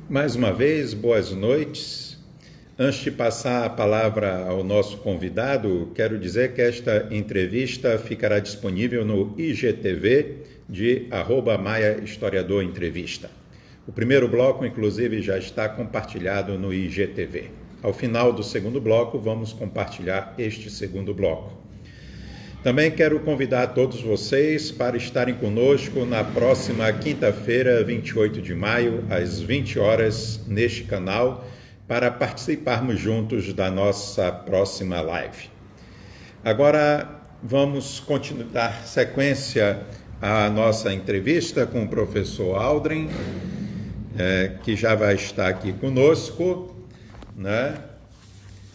Mais uma vez, boas noites. Antes de passar a palavra ao nosso convidado, quero dizer que esta entrevista ficará disponível no IGTV de @Maia Historiador Entrevista. O primeiro bloco, inclusive, já está compartilhado no IGTV. Ao final do segundo bloco, vamos compartilhar este segundo bloco. Também quero convidar todos vocês para estarem conosco na próxima quinta-feira, 28 de maio, às 20 horas, neste canal, para participarmos juntos da nossa próxima live. Agora, vamos dar sequência à nossa entrevista com o professor Aldrin, que já vai estar aqui conosco, né?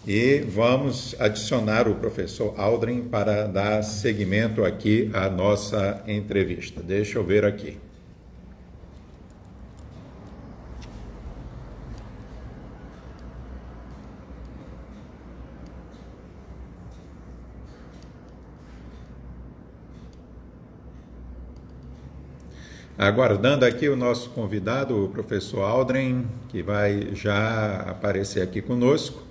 E vamos adicionar o professor Aldrin para dar seguimento aqui à nossa entrevista. Deixa eu ver aqui. Aguardando aqui o nosso convidado, o professor Aldrin, que vai já aparecer aqui conosco.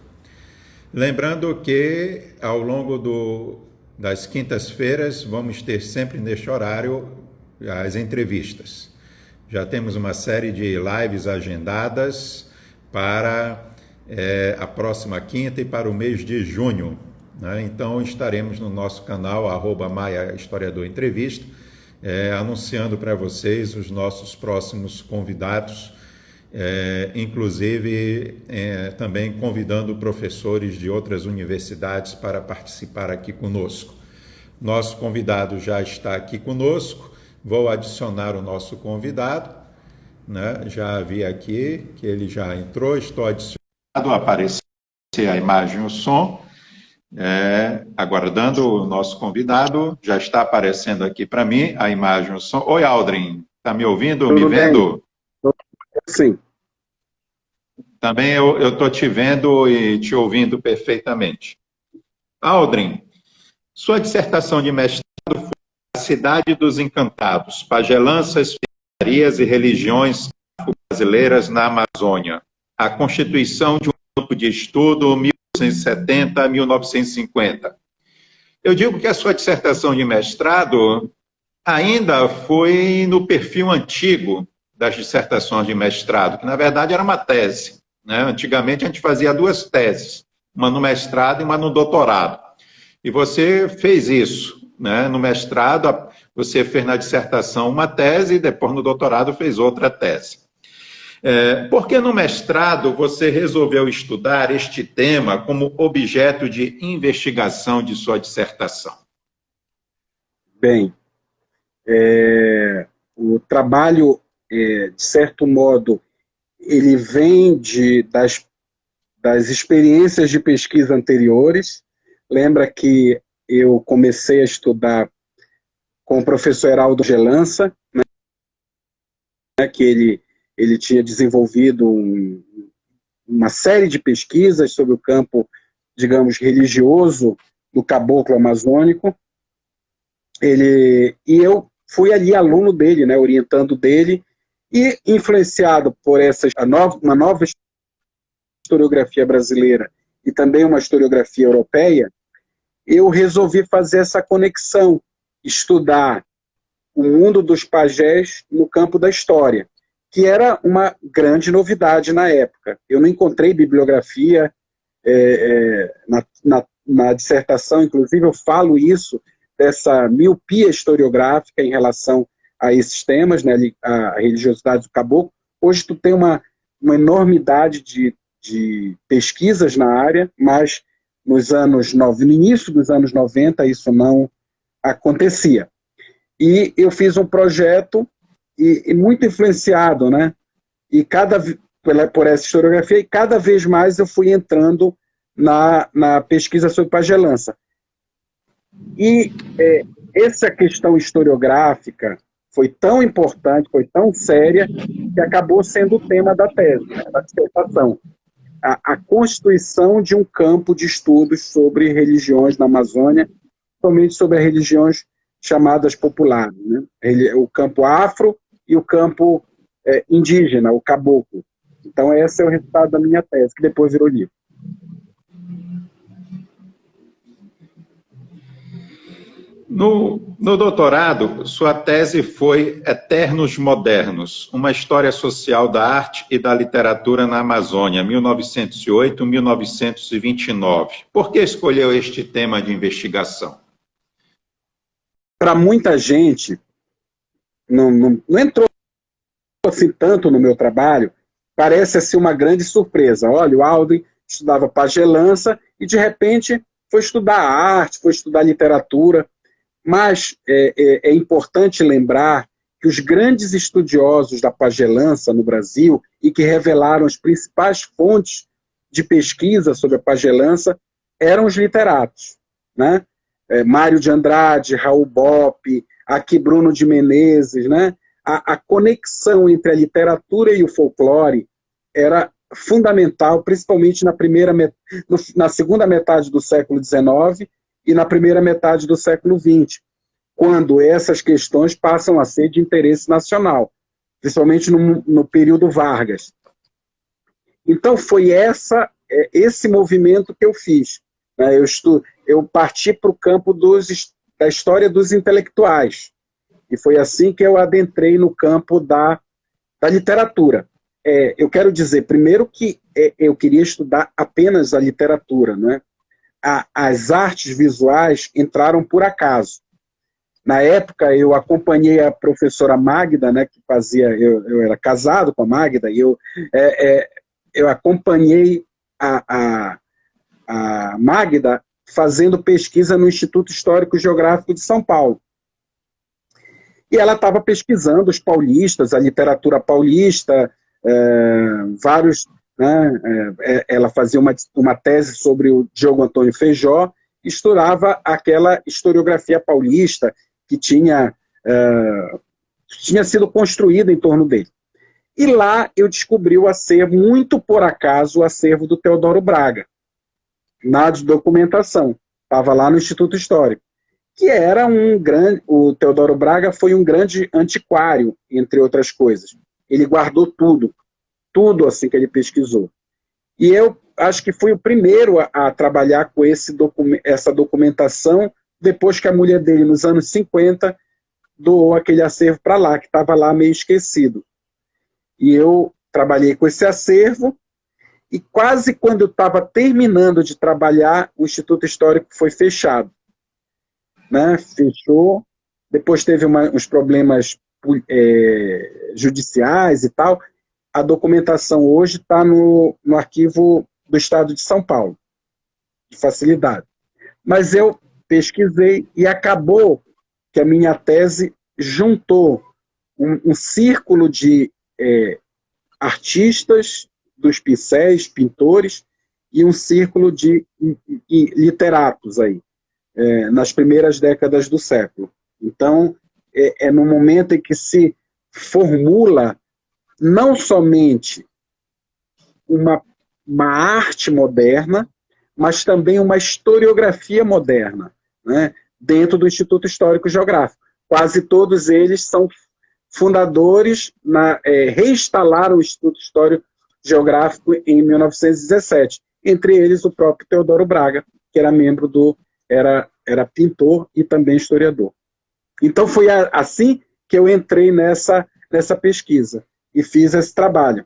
Lembrando que, ao longo das quintas-feiras, vamos ter sempre neste horário as entrevistas. Já temos uma série de lives agendadas para a próxima quinta e para o mês de junho, né? Então, estaremos no nosso canal, @Maia Historiador Entrevista, anunciando para vocês os nossos próximos convidados, inclusive também convidando professores de outras universidades para participar aqui conosco. Nosso convidado já está aqui conosco, vou adicionar o nosso convidado, né? Já vi aqui que ele já entrou, estou adicionando, aparecer a imagem e o som, aguardando o nosso convidado, já está aparecendo aqui para mim a imagem e o som. Oi, Aldrin, está me ouvindo, me vendo? Sim. Também eu estou te vendo e te ouvindo perfeitamente. Aldrin, sua dissertação de mestrado foi A Cidade dos Encantados, Pagelanças, Feitiçarias e Religiões Brasileiras na Amazônia, a constituição de um grupo de estudo 1970 a 1950. Eu digo que a sua dissertação de mestrado ainda foi no perfil antigo das dissertações de mestrado, que na verdade era uma tese, né? Antigamente a gente fazia duas teses, uma no mestrado e uma no doutorado. E você fez isso, né? No mestrado você fez na dissertação uma tese e depois no doutorado fez outra tese. Por que no mestrado você resolveu estudar este tema como objeto de investigação de sua dissertação? Bem, o trabalho, de certo modo, ele vem das experiências de pesquisa anteriores. Lembra que eu comecei a estudar com o professor Heraldo Gelança, né, que ele tinha desenvolvido uma série de pesquisas sobre o campo, digamos, religioso do caboclo amazônico. E eu fui ali aluno dele, né, orientando dele, e influenciado por uma nova historiografia brasileira e também uma historiografia europeia, eu resolvi fazer essa conexão, estudar o mundo dos pajés no campo da história, que era uma grande novidade na época. Eu não encontrei bibliografia na dissertação, inclusive eu falo isso, dessa miopia historiográfica em relação a esses temas, né, a religiosidade do caboclo. Hoje tu tem uma enormidade de pesquisas na área, mas no início dos anos 90 isso não acontecia. E eu fiz um projeto e muito influenciado, né, por essa historiografia, e cada vez mais eu fui entrando na pesquisa sobre pagelança. E essa questão historiográfica foi tão importante, foi tão séria, que acabou sendo o tema da tese, né, da dissertação. A constituição de um campo de estudos sobre religiões na Amazônia principalmente sobre as religiões chamadas populares, né? O campo afro e o campo indígena, o caboclo. Então, esse é o resultado da minha tese, que depois virou livro. No doutorado, sua tese foi Eternos Modernos, uma história social da arte e da literatura na Amazônia, 1908-1929. Por que escolheu este tema de investigação? Para muita gente, não entrou assim tanto no meu trabalho, parece assim uma grande surpresa. Olha, o Aldrin estudava pagelança e, de repente, foi estudar arte, foi estudar literatura. Mas é importante lembrar que os grandes estudiosos da pagelança no Brasil e que revelaram as principais fontes de pesquisa sobre a pagelança eram os literatos, né? Mário de Andrade, Raul Bopp, aqui Bruno de Menezes, né? A conexão entre a literatura e o folclore era fundamental, principalmente na segunda metade do século XIX e na primeira metade do século XX, quando essas questões passam a ser de interesse nacional, principalmente no período Vargas. Então, foi esse movimento que eu fiz. Né? Eu parti para o campo da história dos intelectuais, e foi assim que eu adentrei no campo da literatura. Eu quero dizer, primeiro, que eu queria estudar apenas a literatura, né? As artes visuais entraram por acaso. Na época, eu acompanhei a professora Magda, né, que fazia... Eu era casado com a Magda, e eu acompanhei a Magda fazendo pesquisa no Instituto Histórico e Geográfico de São Paulo. E ela estava pesquisando os paulistas, a literatura paulista, vários... Né, ela fazia uma tese sobre o Diogo Antônio Feijó, estudava aquela historiografia paulista que tinha sido construída em torno dele. E lá eu descobri o acervo, muito por acaso, o acervo do Teodoro Braga, na documentação. Estava lá no Instituto Histórico. Que era o Teodoro Braga foi um grande antiquário, entre outras coisas. Ele guardou tudo assim que ele pesquisou. E eu acho que fui o primeiro a trabalhar com essa documentação, depois que a mulher dele, nos anos 50, doou aquele acervo para lá, que estava lá meio esquecido. E eu trabalhei com esse acervo, e quase quando eu estava terminando de trabalhar, o Instituto Histórico foi fechado. Né? Fechou, depois teve uns problemas judiciais e tal. A documentação hoje está no arquivo do Estado de São Paulo, de facilidade. Mas eu pesquisei e acabou que a minha tese juntou um círculo de artistas, dos pincéis, pintores, e um círculo de literatos aí, nas primeiras décadas do século. Então, é no momento em que se formula não somente uma arte moderna, mas também uma historiografia moderna, né, dentro do Instituto Histórico e Geográfico. Quase todos eles são fundadores, reinstalaram o Instituto Histórico e Geográfico em 1917, entre eles o próprio Teodoro Braga, que era membro era pintor e também historiador. Então foi assim que eu entrei nessa pesquisa e fiz esse trabalho,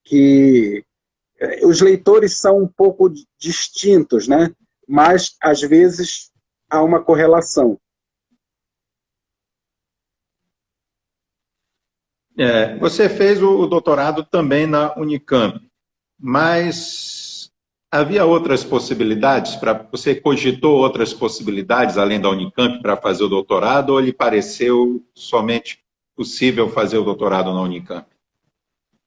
que os leitores são um pouco distintos, né? Mas, às vezes, há uma correlação. Você fez o doutorado também na Unicamp, mas havia outras possibilidades? Você cogitou outras possibilidades, além da Unicamp, para fazer o doutorado, ou lhe pareceu somente possível fazer o doutorado na Unicamp?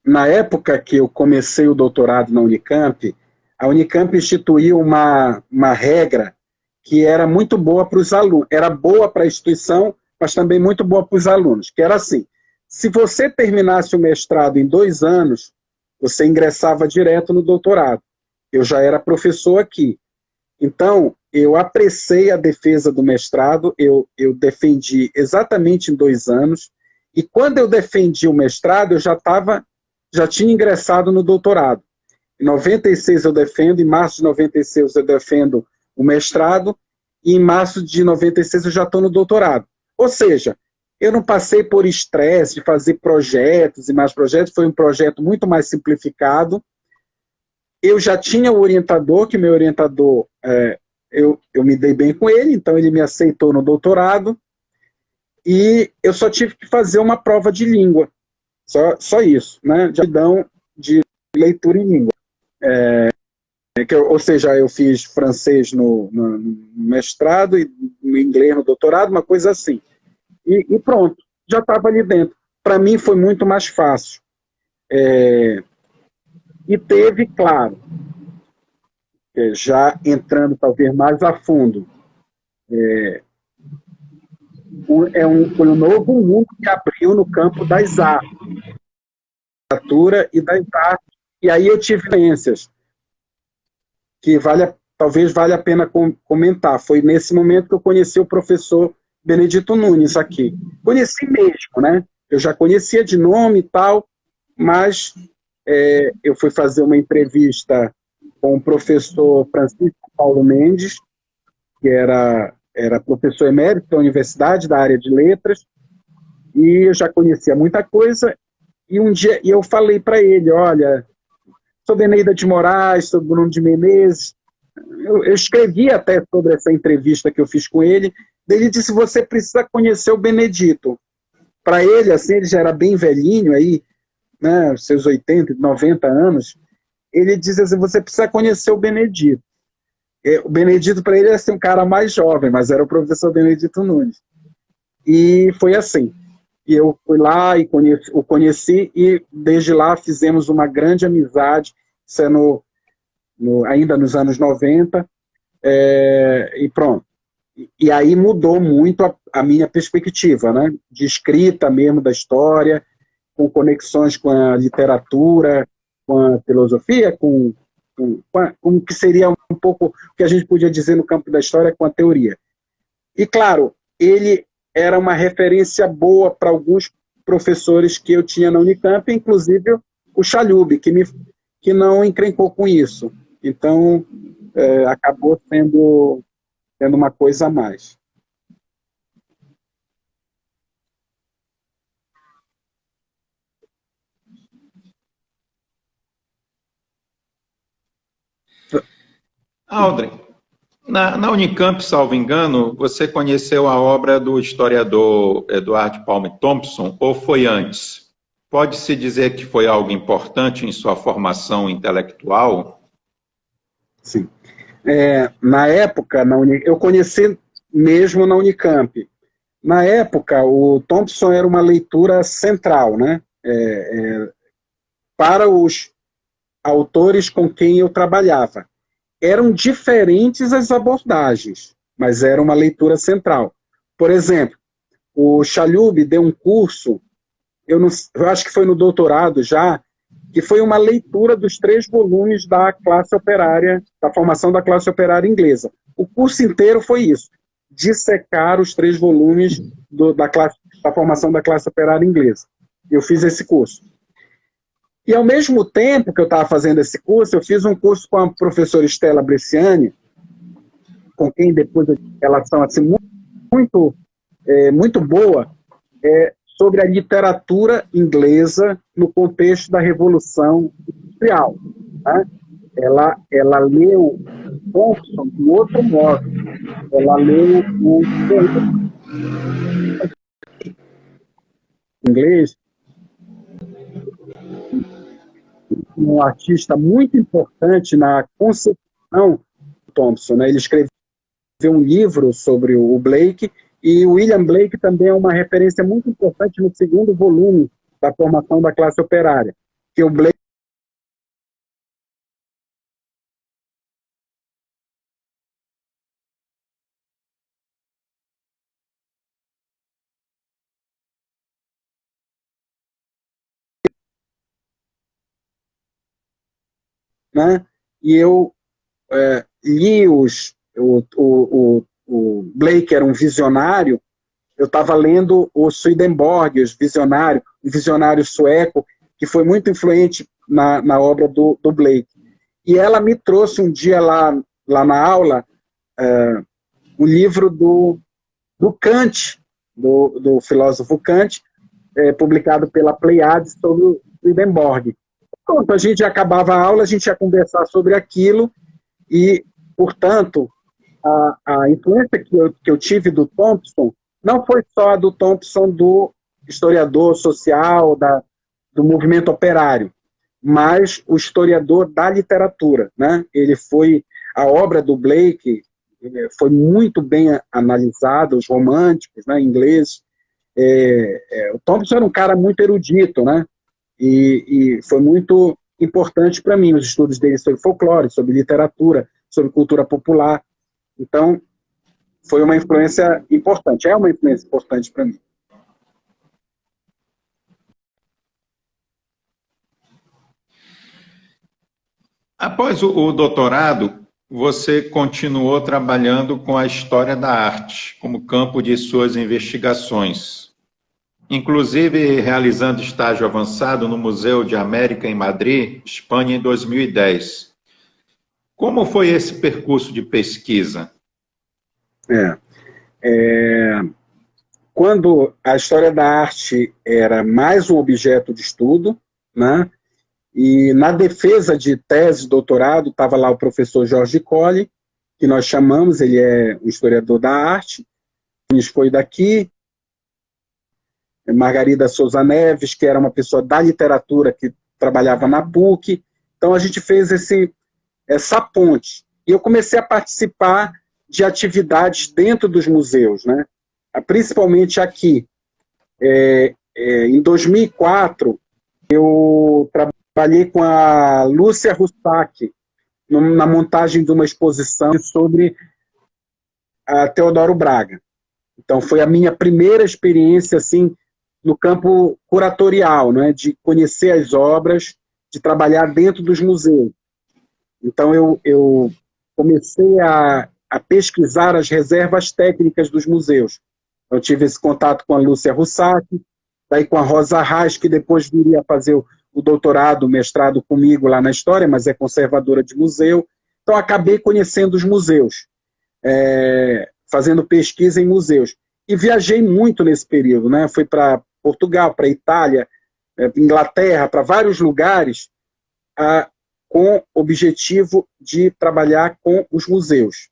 Na época que eu comecei o doutorado na Unicamp, a Unicamp instituiu uma regra que era muito boa para os alunos, era boa para a instituição, mas também muito boa para os alunos, que era assim: se você terminasse o mestrado em 2 anos, você ingressava direto no doutorado. Eu já era professor aqui. Então, eu apressei a defesa do mestrado, eu defendi exatamente em 2 anos, e quando eu defendi o mestrado, eu já tinha ingressado no doutorado. Em 96 eu defendo, em março de 96 eu defendo o mestrado, e em março de 96 eu já estou no doutorado. Ou seja, eu não passei por estresse de fazer projetos e mais projetos, foi um projeto muito mais simplificado. Eu já tinha o orientador, que meu orientador, eu me dei bem com ele, então ele me aceitou no doutorado, e eu só tive que fazer uma prova de língua, só isso, né, de aptidão de leitura em língua. Ou seja, eu fiz francês no mestrado e no inglês no doutorado, uma coisa assim. E pronto, já estava ali dentro. Para mim foi muito mais fácil. E teve, claro, já entrando talvez mais a fundo, foi um novo mundo que abriu no campo das artes, da literatura e das artes. E aí eu tive experiências que talvez valha a pena comentar. Foi nesse momento que eu conheci o professor Benedito Nunes aqui. Conheci mesmo, né? Eu já conhecia de nome e tal, mas eu fui fazer uma entrevista com o professor Francisco Paulo Mendes, que era professor emérito da universidade, da área de letras, e eu já conhecia muita coisa, e um dia eu falei para ele, olha, sobre Eneida de Moraes, sobre Bruno de Menezes, eu escrevi até sobre essa entrevista que eu fiz com ele, ele disse, você precisa conhecer o Benedito. Para ele, assim, ele já era bem velhinho, aí, né, seus 80, 90 anos, ele disse assim, você precisa conhecer o Benedito. O Benedito, para ele, era assim, um cara mais jovem, mas era o professor Benedito Nunes. E foi assim. E eu fui lá e o conheci, e desde lá fizemos uma grande amizade, sendo ainda nos anos 90, e pronto. E aí mudou muito a minha perspectiva, né? De escrita mesmo da história, com conexões com a literatura, com a filosofia, com o que seria um pouco o que a gente podia dizer no campo da história com a teoria. E, claro, ele era uma referência boa para alguns professores que eu tinha na Unicamp, inclusive o Chalub, que não encrencou com isso. Então, acabou sendo uma coisa a mais. Aldrin, na Unicamp, salvo engano, você conheceu a obra do historiador Edward Palme Thompson, ou foi antes? Pode-se dizer que foi algo importante em sua formação intelectual? Sim. Na época, eu conheci mesmo na Unicamp. Na época, o Thompson era uma leitura central, né? Para os autores com quem eu trabalhava. Eram diferentes as abordagens, mas era uma leitura central. Por exemplo, o Chalub deu um curso, eu acho que foi no doutorado já, que foi uma leitura dos 3 volumes da classe operária, da formação da classe operária inglesa. O curso inteiro foi isso, dissecar os 3 volumes da formação da classe operária inglesa. Eu fiz esse curso. E, ao mesmo tempo que eu estava fazendo esse curso, eu fiz um curso com a professora Stella Bresciani, com quem depois eu tive uma relação assim, muito, muito boa, sobre a literatura inglesa no contexto da Revolução Industrial. Né? Ela leu Thompson de outro modo. Ela leu o inglês, um artista muito importante na concepção do Thompson. Né? Ele escreveu um livro sobre o Blake, e o William Blake também é uma referência muito importante no 2º volume da formação da classe operária, que o Blake né? E eu li o Blake era um visionário, eu estava lendo o Swedenborg, o visionário, um visionário sueco, que foi muito influente na obra do Blake. E ela me trouxe um dia lá na aula o livro do Kant, do filósofo Kant, publicado pela Pleiades sobre o Swedenborg. Pronto, a gente acabava a aula, a gente ia conversar sobre aquilo e, portanto, a influência que eu tive do Thompson não foi só a do Thompson, do historiador social, do movimento operário, mas o historiador da literatura, né? A obra do Blake foi muito bem analisada, os românticos, né, ingleses. O Thompson era um cara muito erudito, né? E foi muito importante para mim os estudos dele sobre folclore, sobre literatura, sobre cultura popular. Então, foi uma influência importante, é uma influência importante para mim. Após o doutorado, você continuou trabalhando com a história da arte como campo de suas investigações, inclusive realizando estágio avançado no Museu de América em Madrid, Espanha, em 2010. Como foi esse percurso de pesquisa? Quando a história da arte era mais um objeto de estudo, né? E na defesa de tese de doutorado estava lá o professor Jorge Colli, que nós chamamos, ele é um historiador da arte, foi daqui, Margarida Souza Neves, que era uma pessoa da literatura que trabalhava na PUC. Então a gente fez essa ponte. E eu comecei a participar de atividades dentro dos museus, né? Principalmente aqui. Em 2004, eu trabalhei com a Lúcia Russac na montagem de uma exposição sobre a Teodoro Braga. Então, foi a minha primeira experiência assim, no campo curatorial, né, de conhecer as obras, de trabalhar dentro dos museus. Então, eu comecei a pesquisar as reservas técnicas dos museus. Eu tive esse contato com a Lúcia Russac, daí com a Rosa Reis, que depois viria a fazer o doutorado, o mestrado comigo lá na História, mas é conservadora de museu. Então, acabei conhecendo os museus, fazendo pesquisa em museus. E viajei muito nesse período, né? Fui para Portugal, para Itália, Inglaterra, para vários lugares, com o objetivo de trabalhar com os museus.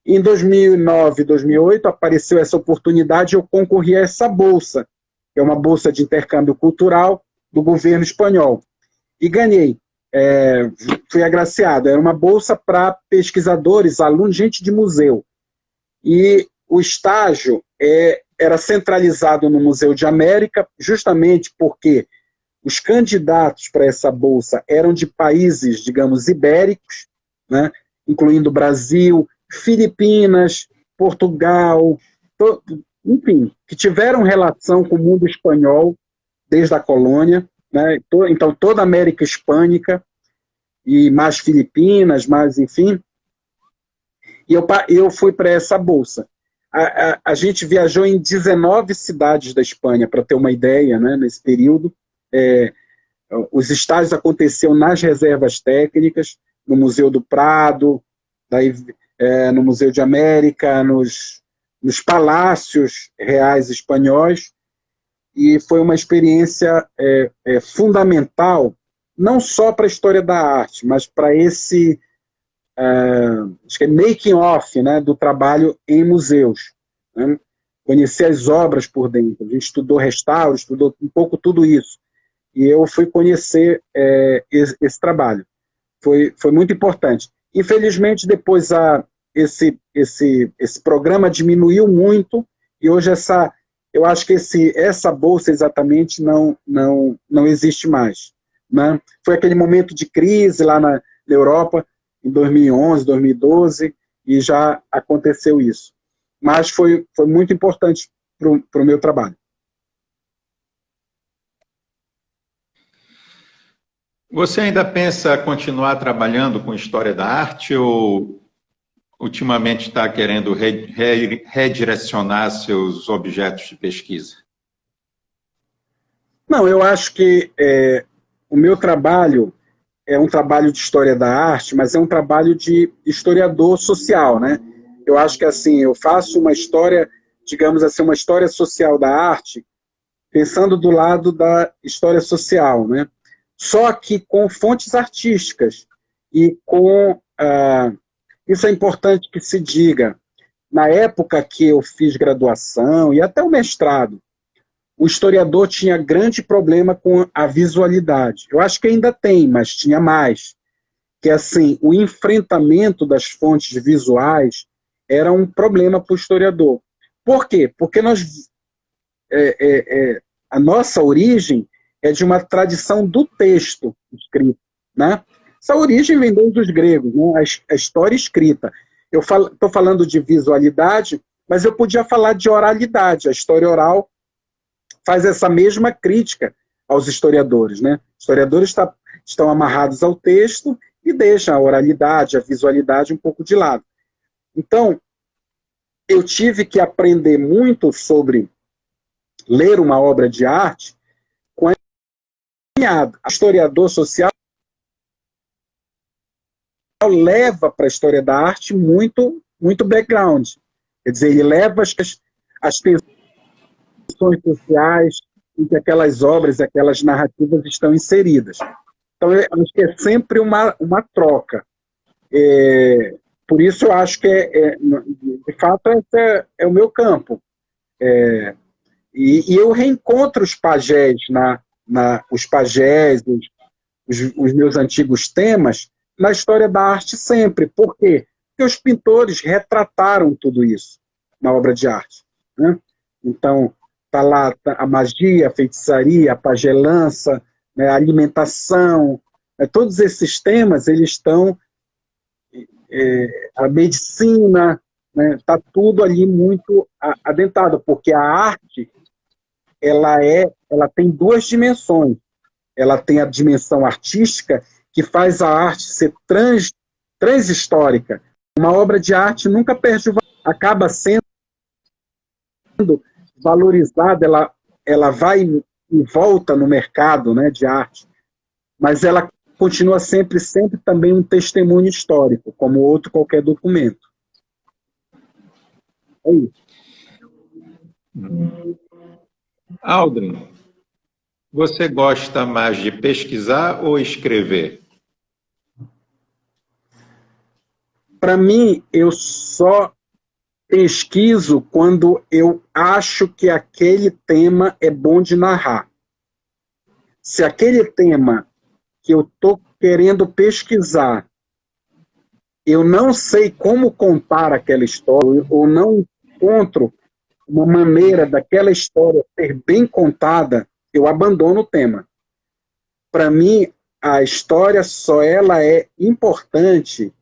Em 2009, 2008, apareceu essa oportunidade e eu concorri a essa bolsa, que é uma bolsa de intercâmbio cultural do governo espanhol. E ganhei. Fui agraciado. Era uma bolsa para pesquisadores, alunos, gente de museu. E o estágio era centralizado no Museu de América, justamente porque os candidatos para essa bolsa eram de países, digamos, ibéricos, né, incluindo Brasil, Filipinas, Portugal, enfim, que tiveram relação com o mundo espanhol desde a colônia, né, então toda a América hispânica, e mais Filipinas, mais, enfim. E eu fui para essa bolsa. A gente viajou em 19 cidades da Espanha, para ter uma ideia, né, nesse período. Os estágios aconteciam nas reservas técnicas, no Museu do Prado, daí, no Museu de América, nos palácios reais espanhóis, e foi uma experiência fundamental, não só para a história da arte, mas para esse acho que é making off, né, do trabalho em museus, né? Conhecer as obras por dentro. A gente estudou restauro, estudou um pouco tudo isso. E eu fui conhecer esse trabalho. Foi muito importante. Infelizmente, depois esse programa diminuiu muito e hoje eu acho que essa bolsa exatamente não existe mais, né? Foi aquele momento de crise lá na Europa, em 2011, 2012, e já aconteceu isso. Mas foi muito importante para o meu trabalho. Você ainda pensa continuar trabalhando com história da arte ou ultimamente está querendo redirecionar seus objetos de pesquisa? Não, eu acho que o meu trabalho é um trabalho de história da arte, mas é um trabalho de historiador social, né? Eu acho que assim, eu faço uma história, digamos assim, uma história social da arte, pensando do lado da história social, né? Só que com fontes artísticas e com isso é importante que se diga. Na época que eu fiz graduação e até o mestrado, o historiador tinha grande problema com a visualidade. Eu acho que ainda tem, mas tinha mais. Que assim, o enfrentamento das fontes visuais era um problema para o historiador. Por quê? Porque a nossa origem é de uma tradição do texto escrito, né? Essa origem vem desde os gregos, né? A história escrita. Eu estou falando de visualidade, mas eu podia falar de oralidade. A história oral faz essa mesma crítica aos historiadores, né? Historiadores estão amarrados ao texto e deixam a oralidade, a visualidade um pouco de lado. Então, eu tive que aprender muito sobre ler uma obra de arte com a caminhada. O historiador social leva para a história da arte muito, muito background. Quer dizer, ele leva as tensões sociais em que aquelas obras, aquelas narrativas estão inseridas. Então, eu acho que é sempre uma troca. Por isso, eu acho que, de fato, esse é o meu campo. E eu reencontro os pajés, os pajés, os meus antigos temas, na história da arte sempre. Por quê? Porque os pintores retrataram tudo isso na obra de arte, né? Então, está lá a magia, a feitiçaria, a pagelança, né, a alimentação, todos esses temas, eles estão, a medicina, né, está tudo ali muito adentrado, porque a arte, ela tem duas dimensões. Ela tem a dimensão artística, que faz a arte ser transhistórica. Uma obra de arte nunca perde o valor, acaba sendo valorizada, ela vai e volta no mercado, né, de arte, mas ela continua sempre também um testemunho histórico, como outro qualquer documento. É isso. Aldrin, você gosta mais de pesquisar ou escrever? Para mim, eu só pesquiso quando eu acho que aquele tema é bom de narrar. Se aquele tema que eu estou querendo pesquisar, eu não sei como contar aquela história, ou não encontro uma maneira daquela história ser bem contada, eu abandono o tema. Para mim, a história só ela é importante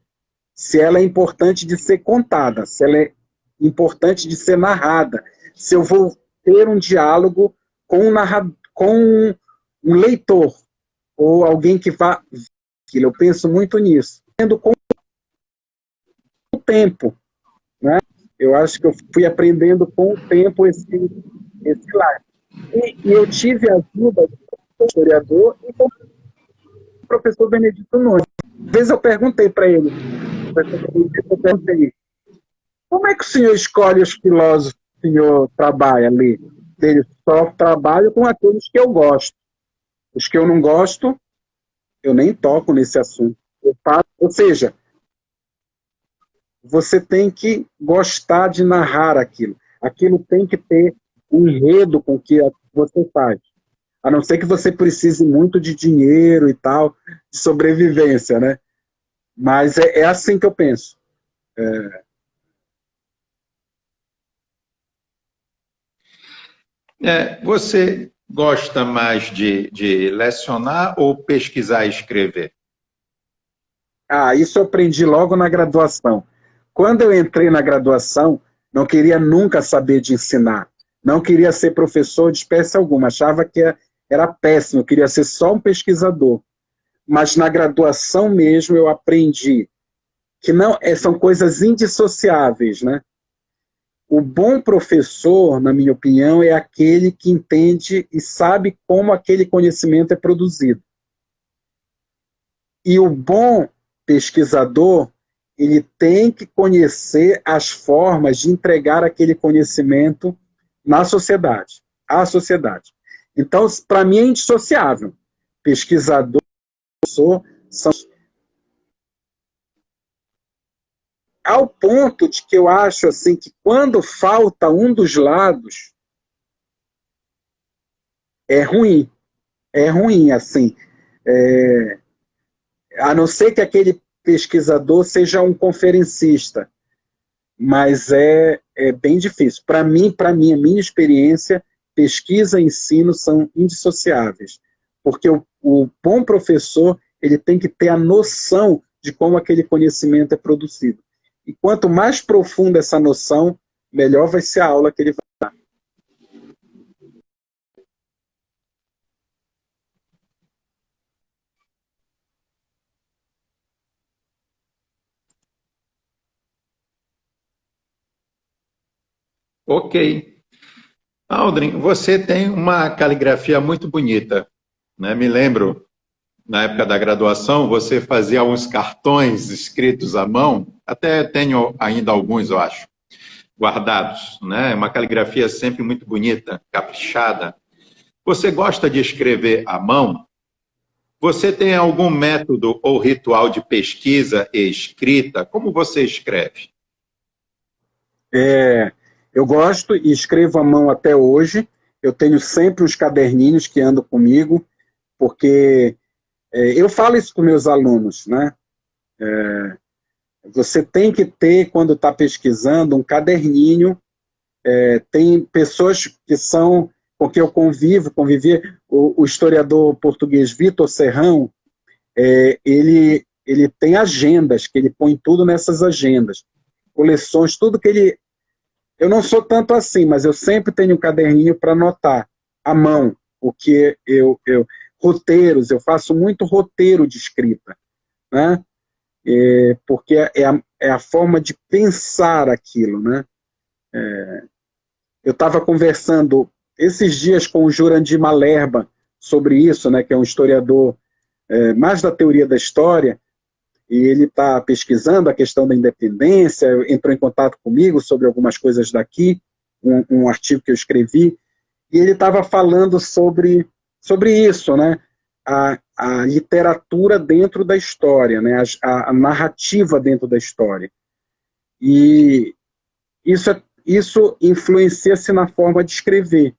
se ela é importante de ser contada, se ela é importante de ser narrada, se eu vou ter um diálogo com um leitor, ou alguém que vá... Eu penso muito nisso. Tendo com o tempo, né? Eu acho que eu fui aprendendo com o tempo esse lado. E eu tive a ajuda do historiador e do professor Benedito Nunes. Às vezes eu perguntei para ele, como é que o senhor escolhe os filósofos que o senhor trabalha ali? Ele só trabalha com aqueles que eu gosto. Os que eu não gosto, eu nem toco nesse assunto. Ou seja, você tem que gostar de narrar aquilo. Aquilo tem que ter um enredo com o que você faz. A não ser que você precise muito de dinheiro e tal, de sobrevivência, né? Mas é assim que eu penso. Você gosta mais de lecionar ou pesquisar e escrever? Isso eu aprendi logo na graduação. Quando eu entrei na graduação, não queria nunca saber de ensinar. Não queria ser professor de espécie alguma. Achava que era péssimo, eu queria ser só um pesquisador. Mas na graduação mesmo eu aprendi que não são coisas indissociáveis, né? O bom professor, na minha opinião, é aquele que entende e sabe como aquele conhecimento é produzido. E o bom pesquisador, ele tem que conhecer as formas de entregar aquele conhecimento na sociedade, à sociedade. Então, para mim é indissociável. Pesquisador e professor são ao ponto de que eu acho assim que quando falta um dos lados é ruim assim, é, a não ser que aquele pesquisador seja um conferencista, mas é bem difícil. Para mim, a minha experiência, pesquisa e ensino são indissociáveis, porque o bom professor ele tem que ter a noção de como aquele conhecimento é produzido. E quanto mais profunda essa noção, melhor vai ser a aula que ele vai dar. Ok. Aldrin, você tem uma caligrafia muito bonita, né? Me lembro, na época da graduação, você fazia uns cartões escritos à mão, até tenho ainda alguns, eu acho, guardados, né? Uma caligrafia sempre muito bonita, caprichada. Você gosta de escrever à mão? Você tem algum método ou ritual de pesquisa e escrita? Como você escreve? É, eu gosto e escrevo à mão até hoje. Eu tenho sempre uns caderninhos que andam comigo, porque eu falo isso com meus alunos, né? Você tem que ter, quando está pesquisando, um caderninho. Tem pessoas que são, com quem eu convivi, o historiador português Vitor Serrão, ele tem agendas, que ele põe tudo nessas agendas, coleções, tudo que ele... Eu não sou tanto assim, mas eu sempre tenho um caderninho para anotar, à mão, o que roteiros, eu faço muito roteiro de escrita, né? Porque é a forma de pensar aquilo, né? Eu estava conversando esses dias com o Jurandir Malerba sobre isso, né, que é um historiador mais da teoria da história, e ele está pesquisando a questão da independência, entrou em contato comigo sobre algumas coisas daqui, um artigo que eu escrevi, e ele estava falando sobre isso, né, a literatura dentro da história, né, a narrativa dentro da história. E isso influencia-se na forma de escrever.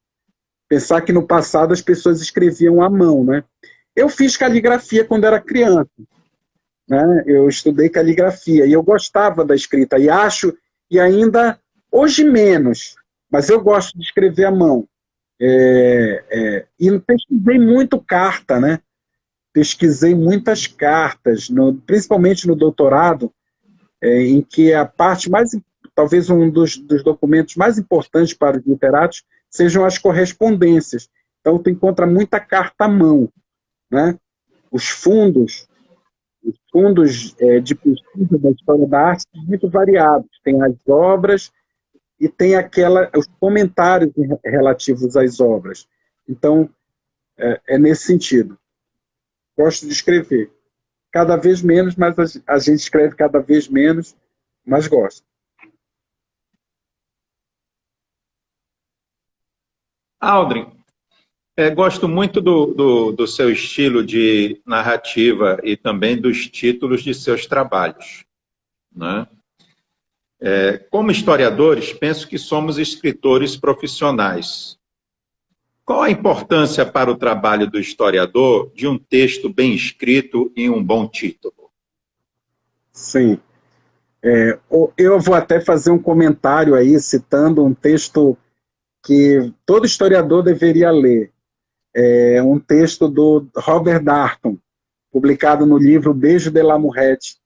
Pensar que no passado as pessoas escreviam à mão, né? Eu fiz caligrafia quando era criança, né? Eu estudei caligrafia e eu gostava da escrita e acho, e ainda hoje menos, mas eu gosto de escrever à mão. E pesquisei muito carta, né? Pesquisei muitas cartas, principalmente no doutorado, em que a parte mais, talvez um dos documentos mais importantes para os literatos sejam as correspondências. Então, tu encontra muita carta à mão, né? Os fundos, de pesquisa da história da arte são muito variados. Tem as obras e tem os comentários relativos às obras. Então, é nesse sentido. Gosto de escrever. Cada vez menos, mas a gente escreve cada vez menos, mas gosta. Aldrin, gosto muito do seu estilo de narrativa e também dos títulos de seus trabalhos, né? Como historiadores, penso que somos escritores profissionais. Qual a importância para o trabalho do historiador de um texto bem escrito e um bom título? Sim. Eu vou até fazer um comentário aí, citando um texto que todo historiador deveria ler. É um texto do Robert Darnton, publicado no livro Beijo de la Muerte,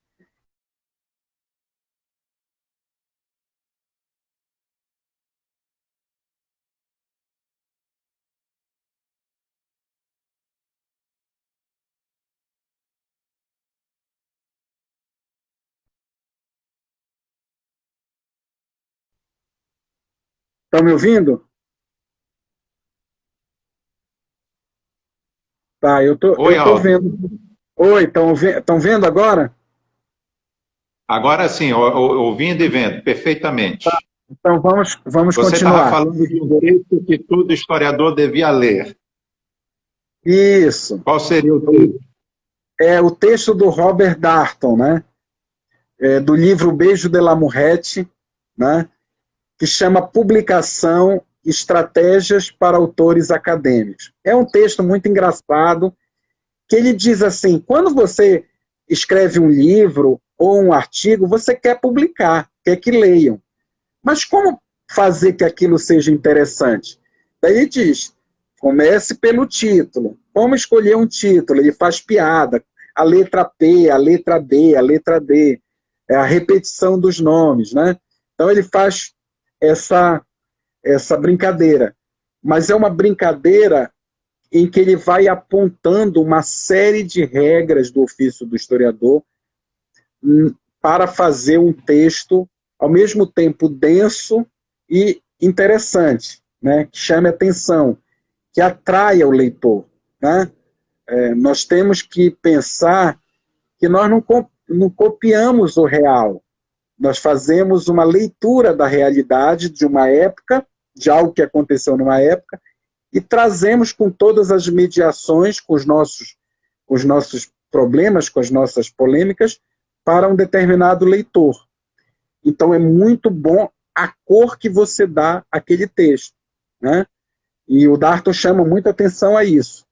Estão me ouvindo? Tá, Oi, eu tô Aldo. vendo. Oi, estão vendo agora? Agora sim, ouvindo e vendo perfeitamente. Então vamos Você estava continuar. falando de um texto que todo historiador devia ler. Isso. Qual seria o texto? É o texto do Robert Darnton, né? Do livro Beijo de la Murrete, né? Que chama Publicação Estratégias para Autores Acadêmicos. É um texto muito engraçado, que ele diz assim, quando você escreve um livro ou um artigo, você quer publicar, quer que leiam. Mas como fazer que aquilo seja interessante? Daí ele diz, comece pelo título. Como escolher um título? Ele faz piada. A letra P, a letra B, a letra D. É a repetição dos nomes, né? Então ele faz essa brincadeira. Mas é uma brincadeira em que ele vai apontando uma série de regras do ofício do historiador para fazer um texto ao mesmo tempo denso e interessante, né? Que chame atenção, que atraia o leitor, né? Nós temos que pensar que nós não copiamos o real, nós fazemos uma leitura da realidade de uma época, de algo que aconteceu numa época, e trazemos com todas as mediações, com os nossos problemas, com as nossas polêmicas, para um determinado leitor. Então é muito bom a cor que você dá àquele texto, né? E o Darton chama muita atenção a isso.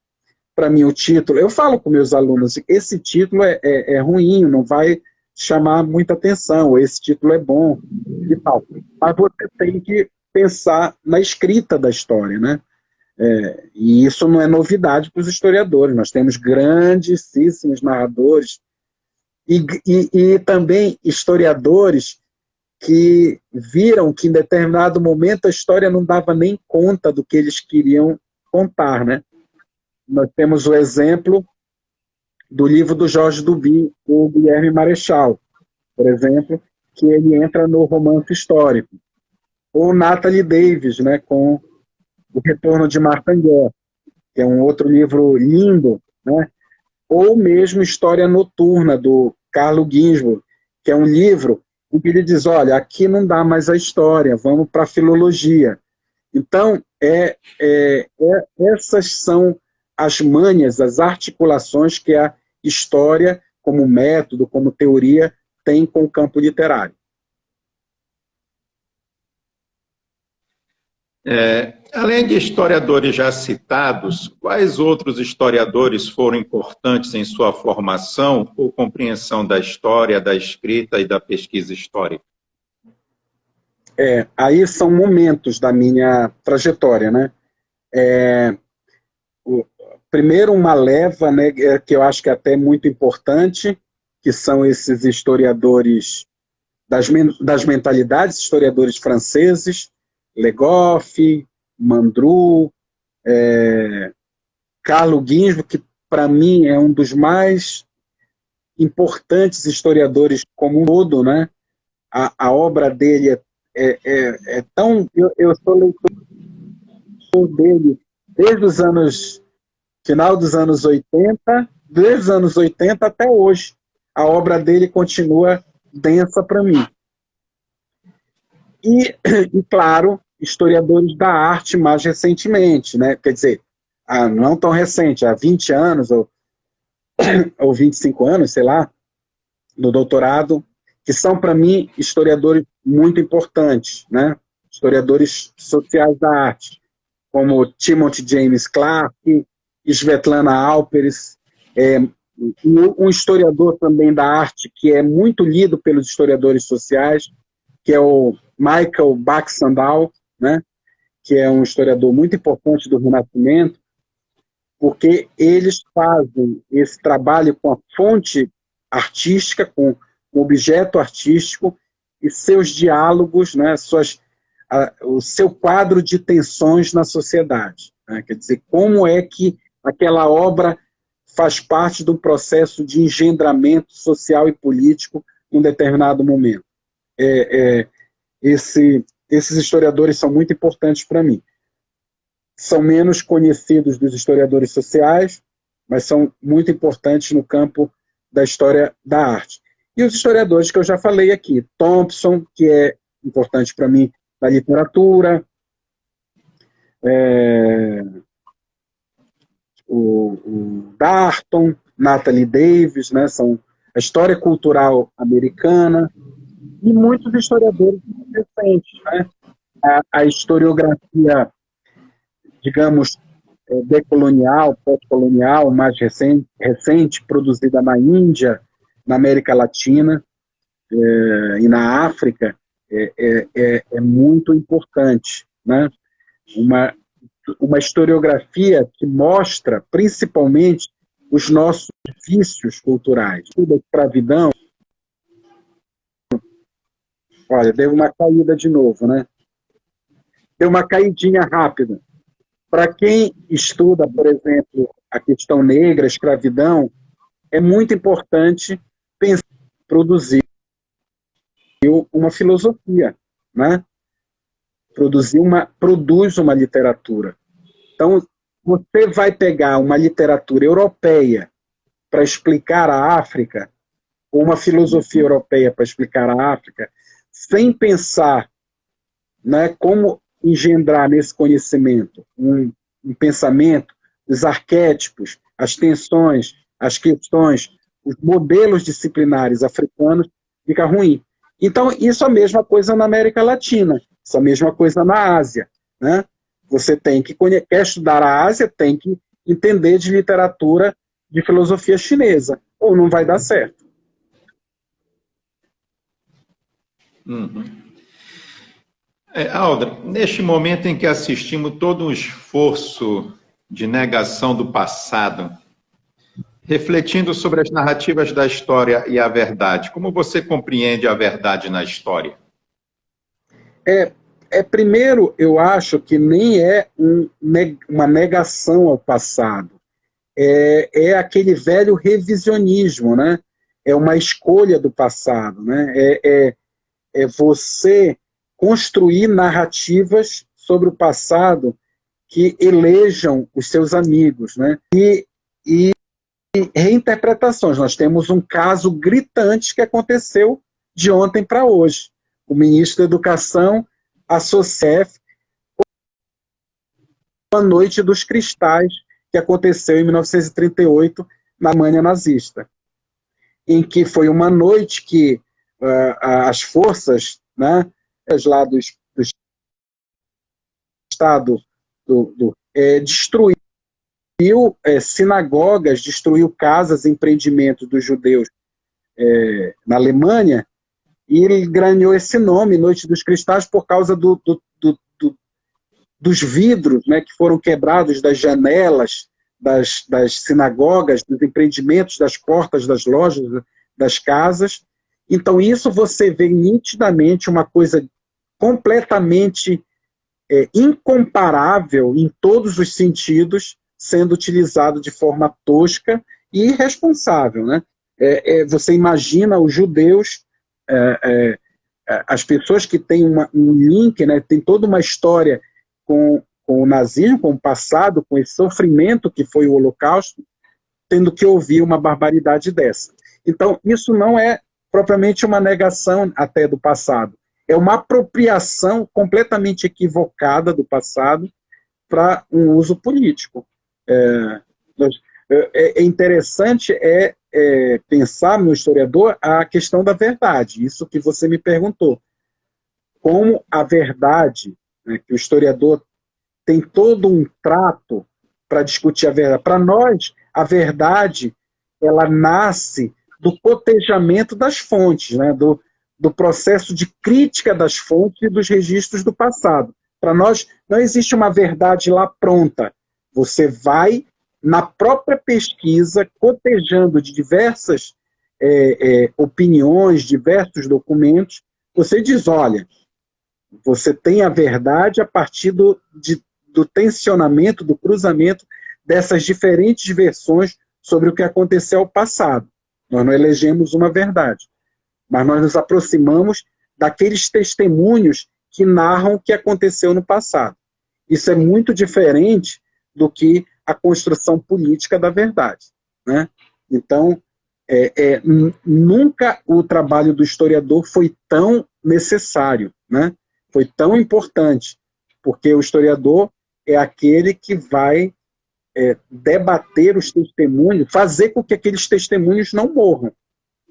Para mim, o título, eu falo com meus alunos, esse título é ruim, não vai chamar muita atenção, esse título é bom e tal. Mas você tem que pensar na escrita da história, né? E isso não é novidade para os historiadores. Nós temos grandíssimos narradores e também historiadores que viram que em determinado momento a história não dava nem conta do que eles queriam contar, né? Nós temos o exemplo do livro do Jorge Duby, o Guilherme Marechal, por exemplo, que ele entra no romance histórico. Ou Natalie Davis, né, com O Retorno de Martha-Nguer, que é um outro livro lindo, né? Ou mesmo História Noturna, do Carlo Ginzburg, que é um livro em que ele diz, olha, aqui não dá mais a história, vamos para a filologia. Então, essas são as manhas, as articulações que a história, como método, como teoria, tem com o campo literário. Além de historiadores já citados, quais outros historiadores foram importantes em sua formação ou compreensão da história, da escrita e da pesquisa histórica? Aí são momentos da minha trajetória, né? Primeiro, uma leva, né, que eu acho que é até muito importante, que são esses historiadores das mentalidades, historiadores franceses, Le Goff, Mandru, Carlo Ginzburg, que para mim é um dos mais importantes historiadores como um todo, né? A obra dele é tão... Eu sou leitor dele desde os anos... final dos anos 80, desde os anos 80 até hoje. A obra dele continua densa para mim. E, claro, historiadores da arte mais recentemente, né? Quer dizer, não tão recente, há 20 anos ou 25 anos, sei lá, no doutorado, que são, para mim, historiadores muito importantes, né? Historiadores sociais da arte, como Timothy James Clark, Svetlana Alperes, um historiador também da arte que é muito lido pelos historiadores sociais, que é o Michael Baxandall, né? Que é um historiador muito importante do Renascimento, porque eles fazem esse trabalho com a fonte artística, com o objeto artístico e seus diálogos, né, o seu quadro de tensões na sociedade. Né? Quer dizer, como é que aquela obra faz parte do processo de engendramento social e político em um determinado momento. esses historiadores são muito importantes para mim. São menos conhecidos dos historiadores sociais, mas são muito importantes no campo da história da arte. E os historiadores que eu já falei aqui, Thompson, que é importante para mim na literatura, o Darton, Natalie Davis, né, são a história cultural americana, e muitos historiadores recentes, né, a historiografia, digamos, decolonial, pós-colonial, mais recente, produzida na Índia, na América Latina e na África, é muito importante, né? Uma historiografia que mostra, principalmente, os nossos vícios culturais. A escravidão, olha, deu uma caída de novo, né? Deu uma caidinha rápida. Para quem estuda, por exemplo, a questão negra, a escravidão, é muito importante pensar, produzir uma filosofia, né? Produz uma literatura. Então, você vai pegar uma literatura europeia para explicar a África, ou uma filosofia europeia para explicar a África, sem pensar, né, como engendrar nesse conhecimento um pensamento, os arquétipos, as tensões, as questões, os modelos disciplinares africanos, fica ruim. Então, isso é a mesma coisa na América Latina, isso é a mesma coisa na Ásia, né? Você quer estudar a Ásia, tem que entender de literatura, de filosofia chinesa, ou não vai dar certo. Aldra, neste momento em que assistimos todo um esforço de negação do passado, refletindo sobre as narrativas da história e a verdade, como você compreende a verdade na história? Primeiro, eu acho que nem é uma negação ao passado. É aquele velho revisionismo, né? É uma escolha do passado, né? É você construir narrativas sobre o passado que elejam os seus amigos, né? E reinterpretações. Nós temos um caso gritante que aconteceu de ontem para hoje. O ministro da Educação associa a Noite dos Cristais, que aconteceu em 1938 na Alemanha nazista, em que foi uma noite que as forças, né, lá do Estado destruiu sinagogas, destruiu casas, empreendimentos dos judeus na Alemanha, e ele ganhou esse nome, Noite dos Cristais, por causa dos vidros, né, que foram quebrados das janelas das sinagogas, dos empreendimentos, das portas das lojas, das casas. Então, isso você vê nitidamente uma coisa completamente incomparável em todos os sentidos, sendo utilizado de forma tosca e irresponsável, né? Você imagina os judeus, as pessoas que têm um link, né, tem toda uma história com o nazismo, com o passado, com esse sofrimento que foi o Holocausto, tendo que ouvir uma barbaridade dessa. Então, isso não é propriamente uma negação até do passado, é uma apropriação completamente equivocada do passado para um uso político. Interessante pensar, meu historiador, a questão da verdade, isso que você me perguntou. Como a verdade, né, que o historiador tem todo um trato para discutir a verdade. Para nós, a verdade, ela nasce do cotejamento das fontes, né, do processo de crítica das fontes e dos registros do passado. Para nós, não existe uma verdade lá pronta. Você vai, na própria pesquisa, cotejando de diversas opiniões, diversos documentos, você diz, olha, você tem a verdade a partir do tensionamento, do cruzamento dessas diferentes versões sobre o que aconteceu ao passado. Nós não elegemos uma verdade, mas nós nos aproximamos daqueles testemunhos que narram o que aconteceu no passado. Isso é muito diferente do que a construção política da verdade, né? Então, nunca o trabalho do historiador foi tão necessário, né? Foi tão importante, porque o historiador é aquele que vai debater os testemunhos, fazer com que aqueles testemunhos não morram,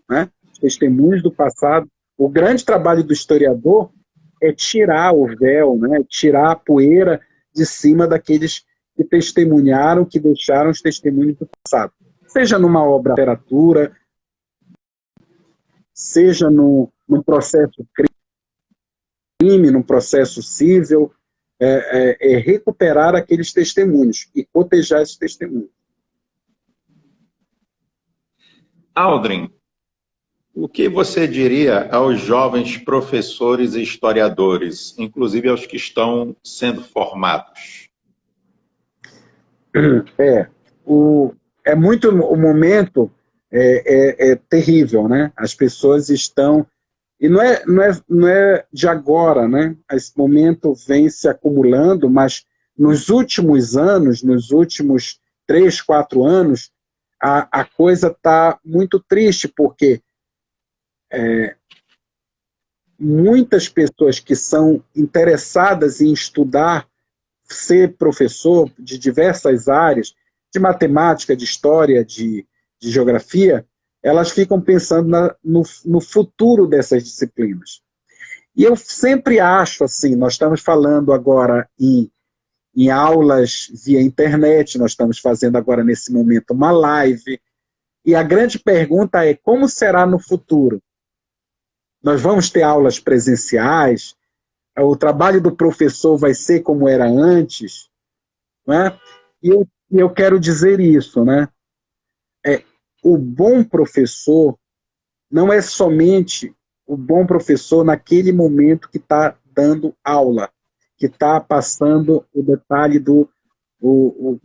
né? Os testemunhos do passado. O grande trabalho do historiador é tirar o véu, né? Tirar a poeira de cima daqueles que testemunharam, que deixaram os testemunhos do passado. Seja numa obra de literatura, seja num processo crime, num processo civil, recuperar aqueles testemunhos e cotejar esses testemunhos. Aldrin, o que você diria aos jovens professores e historiadores, inclusive aos que estão sendo formados? O momento é terrível, né? As pessoas estão... E não é de agora, né? Esse momento vem se acumulando, mas nos últimos anos, nos últimos 3, 4 anos, a coisa está muito triste, porque muitas pessoas que são interessadas em estudar, ser professor de diversas áreas, de matemática, de história, de geografia, elas ficam pensando no futuro dessas disciplinas. E eu sempre acho assim, nós estamos falando agora em aulas via internet, nós estamos fazendo agora nesse momento uma live, e a grande pergunta é como será no futuro? Nós vamos ter aulas presenciais? O trabalho do professor vai ser como era antes? Né? E eu quero dizer isso, né? O bom professor não é somente o bom professor naquele momento que está dando aula, que está passando o detalhe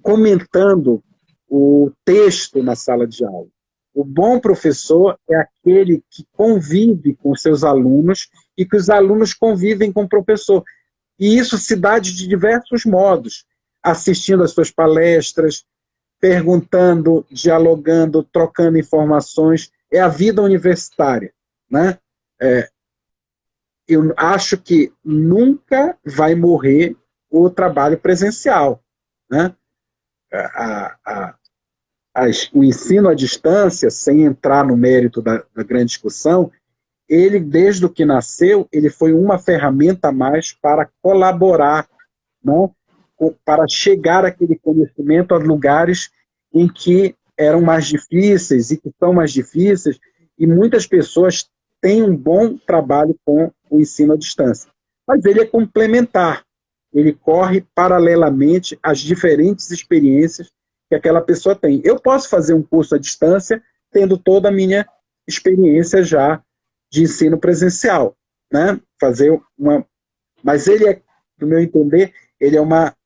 comentando o texto na sala de aula. O bom professor é aquele que convive com seus alunos e que os alunos convivem com o professor. E isso se dá de diversos modos, assistindo às suas palestras, perguntando, dialogando, trocando informações. É a vida universitária, né? Eu acho que nunca vai morrer o trabalho presencial, né? O ensino à distância, sem entrar no mérito da grande discussão, ele, desde o que nasceu, ele foi uma ferramenta a mais para colaborar, né? Para chegar aquele conhecimento a lugares em que eram mais difíceis e que são mais difíceis, e muitas pessoas têm um bom trabalho com o ensino à distância. Mas ele é complementar, ele corre paralelamente às diferentes experiências que aquela pessoa tem. Eu posso fazer um curso à distância tendo toda a minha experiência já de ensino presencial, né? Mas ele é, no meu entender, ele é uma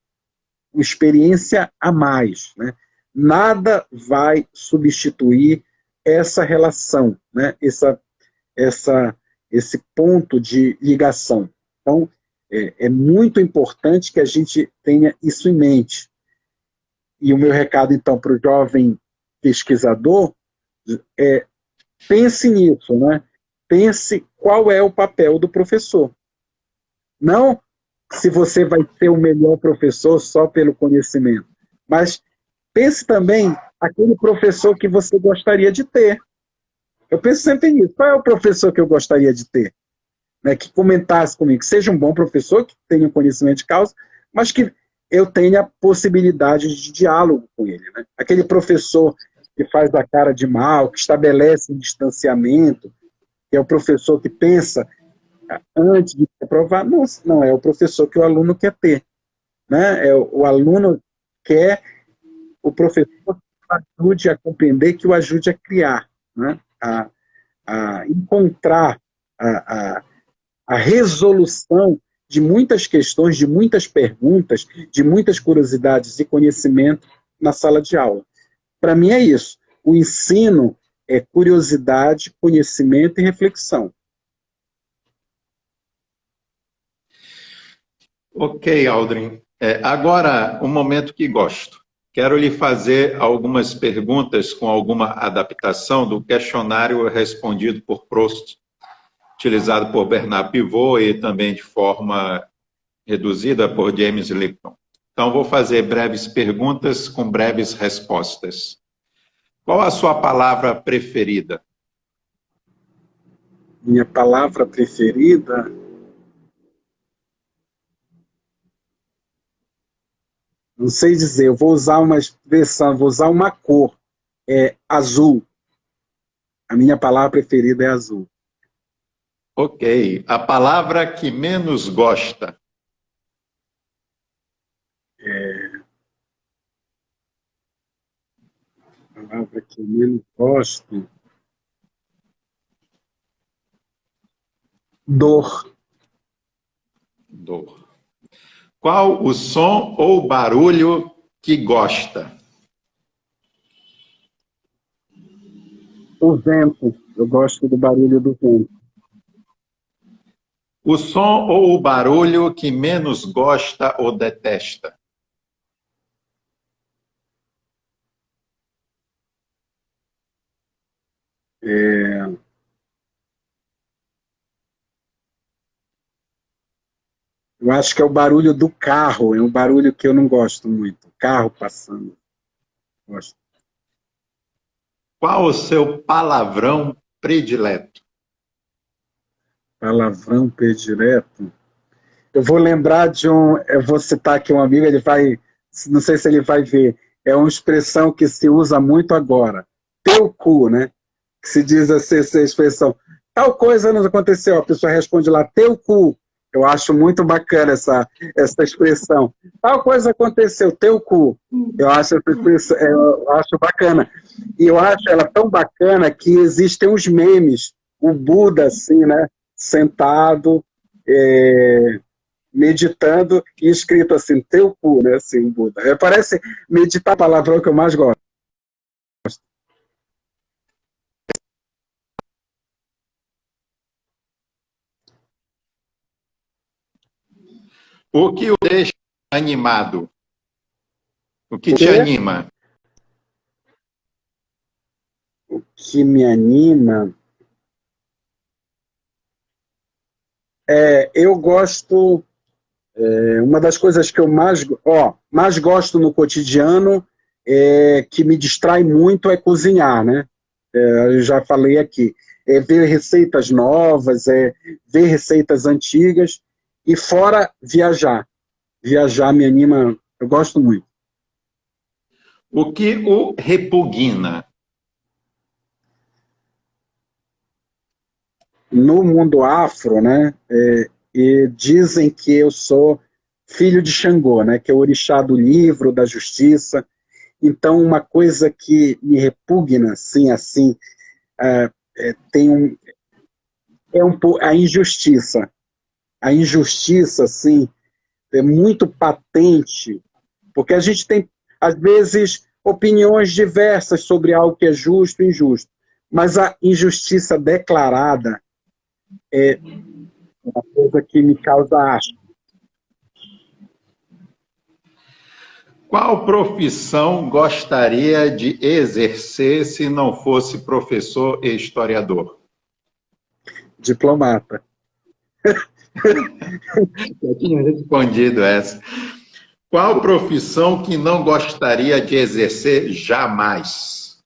experiência a mais, né? Nada vai substituir essa relação, né? Esse ponto de ligação. Então, é muito importante que a gente tenha isso em mente. E o meu recado, então, para o jovem pesquisador pense nisso, né? Pense qual é o papel do professor. Não se você vai ser o melhor professor só pelo conhecimento, mas pense também aquele professor que você gostaria de ter. Eu penso sempre nisso. Qual é o professor que eu gostaria de ter? Né, que comentasse comigo, que seja um bom professor, que tenha um conhecimento de causa, mas que eu tenha possibilidade de diálogo com ele. Né? Aquele professor que faz a cara de mal, que estabelece um distanciamento, que é o professor que pensa antes de aprovar, não é o professor que o aluno quer ter. Né? O aluno quer o professor que o ajude a compreender, que o ajude a criar, né? a encontrar a resolução de muitas questões, de muitas perguntas, de muitas curiosidades e conhecimento na sala de aula. Para mim é isso. O ensino é curiosidade, conhecimento e reflexão. Ok, Aldrin. Agora, um momento que gosto. Quero lhe fazer algumas perguntas com alguma adaptação do questionário respondido por Proust, utilizado por Bernard Pivot e também de forma reduzida por James Lipton. Então, vou fazer breves perguntas com breves respostas. Qual a sua palavra preferida? Minha palavra preferida, não sei dizer, eu vou usar uma expressão, vou usar uma cor, azul. A minha palavra preferida é azul. Ok. A palavra que menos gosta? A palavra que eu menos gosto, dor. Dor. Qual o som ou barulho que gosta? O vento, eu gosto do barulho do vento. O som ou o barulho que menos gosta ou detesta? É, eu acho que é o barulho do carro, é um barulho que eu não gosto muito. Carro passando. Gosto. Qual o seu palavrão predileto? Palavrão predileto. Eu vou lembrar de um. Eu vou citar aqui um amigo, ele vai. Não sei se ele vai ver. É uma expressão que se usa muito agora. Teu cu, né? Que se diz assim, essa expressão. Tal coisa não aconteceu. A pessoa responde lá, teu cu. Eu acho muito bacana essa expressão. Tal coisa aconteceu, teu cu. Eu acho essa expressão, eu acho bacana. E eu acho ela tão bacana que existem uns memes. O Buda, assim, né? Sentado. É, meditando e escrito assim, teu cu, né? Assim, Buda. Parece meditar a palavrão que eu mais gosto. O que o deixa animado? O que O te quê? anima? Que me anima. Eu gosto. Uma das coisas que eu mais gosto no cotidiano, que me distrai muito, é cozinhar, né? Eu já falei aqui. É ver receitas novas, ver receitas antigas e fora viajar. Viajar me anima, eu gosto muito. O que o repugna? No mundo afro, né, e dizem que eu sou filho de Xangô, né, que é o orixá do livro, da justiça. Então, uma coisa que me repugna, assim, tem a injustiça. A injustiça, assim, é muito patente, porque a gente tem, às vezes, opiniões diversas sobre algo que é justo e injusto, mas a injustiça declarada é uma coisa que me causa asco. Qual profissão gostaria de exercer se não fosse professor e historiador? Diplomata. Eu tinha respondido essa. Qual profissão que não gostaria de exercer jamais?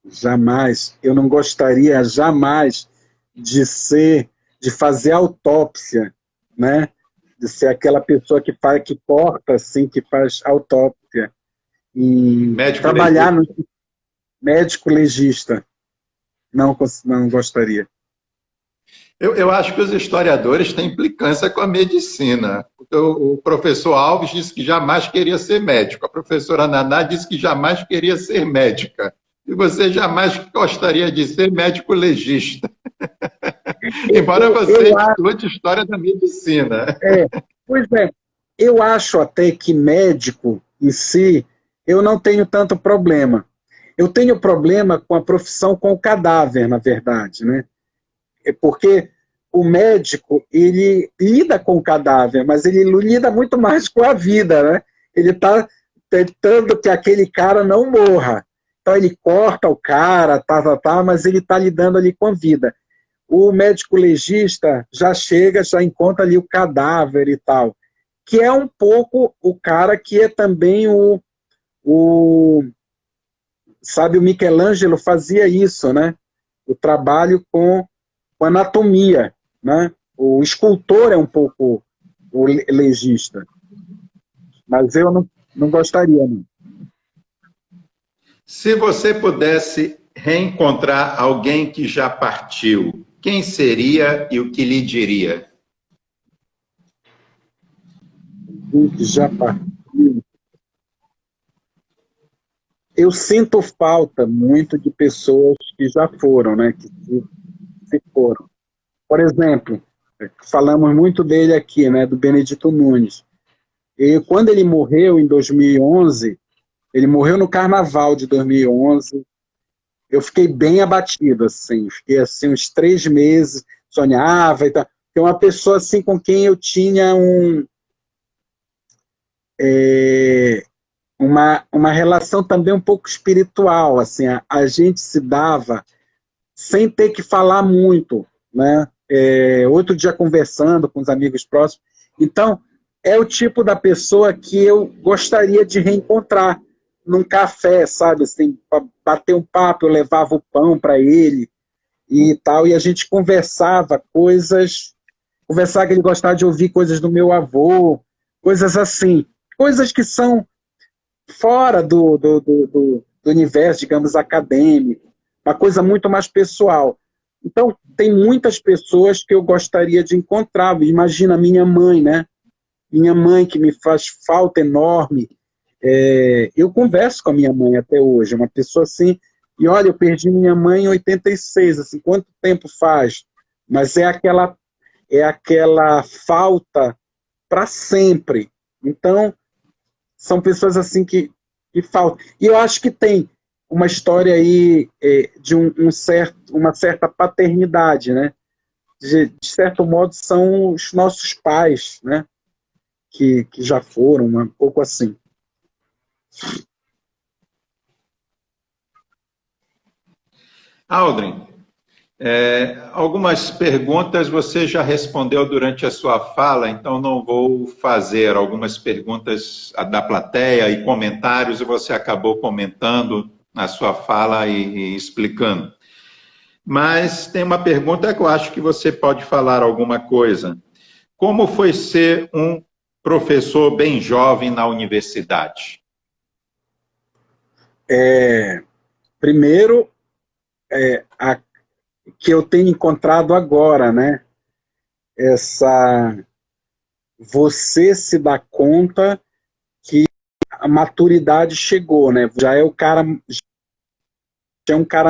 Jamais. Eu não gostaria jamais de de fazer autópsia, né? De ser aquela pessoa que corta, assim, que faz autópsia. E Médico trabalhar legista. no médico legista. Não, não gostaria. Eu acho que os historiadores têm implicância com a medicina. O professor Alves disse que jamais queria ser médico, a professora Naná disse que jamais queria ser médica. E você jamais gostaria de ser médico legista, embora você Eu acho, estude história da medicina. pois é, eu acho até que médico em si, eu não tenho tanto problema. Eu tenho problema com a profissão com o cadáver, na verdade, né? Porque o médico, ele lida com o cadáver, mas ele lida muito mais com a vida, né? Ele está tentando que aquele cara não morra. Então ele corta o cara, mas ele está lidando ali com a vida. O médico legista já chega, já encontra ali o cadáver e tal, que é um pouco o cara que é também sabe, o Michelangelo fazia isso, né? O trabalho com anatomia, né? O escultor é um pouco o legista, mas eu não gostaria, não. Se você pudesse reencontrar alguém que já partiu, quem seria e o que lhe diria? Que já partiu. Eu sinto falta muito de pessoas que já foram, né? Que se foram. Por exemplo, falamos muito dele aqui, né? Do Benedito Nunes. E quando ele morreu em 2011, ele morreu no Carnaval de 2011. Eu fiquei bem abatido, assim. Fiquei assim uns 3 meses, sonhava e tal. É uma pessoa assim com quem eu tinha uma relação também um pouco espiritual, assim, a gente se dava sem ter que falar muito, né? Outro dia conversando com os amigos próximos, então é o tipo da pessoa que eu gostaria de reencontrar num café, sabe, assim, para bater um papo, eu levava o pão para ele e tal, e a gente conversava conversava que ele gostava de ouvir coisas do meu avô, coisas assim, coisas que são fora do universo, digamos, acadêmico, uma coisa muito mais pessoal. Então, tem muitas pessoas que eu gostaria de encontrar. Imagina minha mãe, né? Minha mãe, que me faz falta enorme. Eu converso com a minha mãe até hoje, uma pessoa assim, e olha, eu perdi minha mãe em 86, assim, quanto tempo faz? Mas é aquela falta para sempre. Então, são pessoas assim que faltam. E eu acho que tem uma história aí de uma certa paternidade, né? De certo modo, são os nossos pais, né? Que já foram, um pouco assim. Aldrin, algumas perguntas você já respondeu durante a sua fala, então não vou fazer algumas perguntas da plateia e comentários, e você acabou comentando na sua fala e explicando. Mas tem uma pergunta que eu acho que você pode falar alguma coisa. Como foi ser um professor bem jovem na universidade? Primeiro, que eu tenho encontrado agora, né? Você se dá conta que a maturidade chegou, né? Já é um cara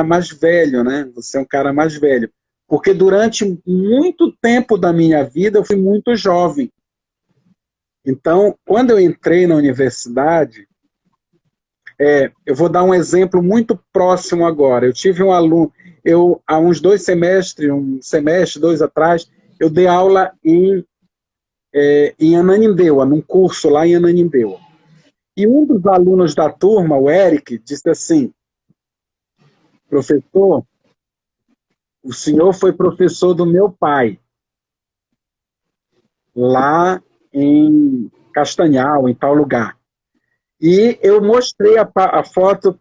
mais velho, né? Você é um cara mais velho. Porque durante muito tempo da minha vida eu fui muito jovem. Então, quando eu entrei na universidade, eu vou dar um exemplo muito próximo agora. Eu tive um aluno, há uns 2 semestres, um semestre, 2 atrás, eu dei aula em Ananindeua, num curso lá em Ananindeua. E um dos alunos da turma, o Eric, disse assim: professor, o senhor foi professor do meu pai, lá em Castanhal, em tal lugar. E eu mostrei a foto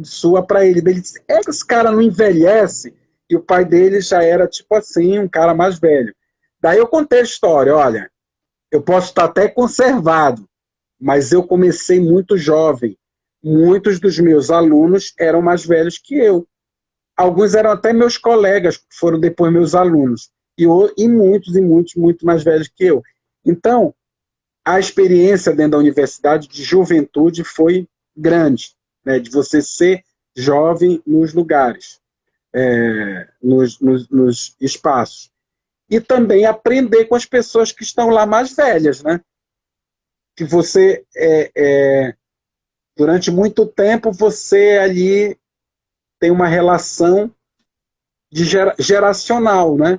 sua para ele. Ele disse: que esse cara não envelhece? E o pai dele já era, tipo assim, um cara mais velho. Daí eu contei a história: olha, eu posso estar até conservado, mas eu comecei muito jovem. Muitos dos meus alunos eram mais velhos que eu. Alguns eram até meus colegas, que foram depois meus alunos. E muitos, muito mais velhos que eu. Então, a experiência dentro da universidade de juventude foi grande, né, de você ser jovem nos lugares, nos espaços. E também aprender com as pessoas que estão lá mais velhas, né? Que você, durante muito tempo, você ali tem uma relação geracional, né?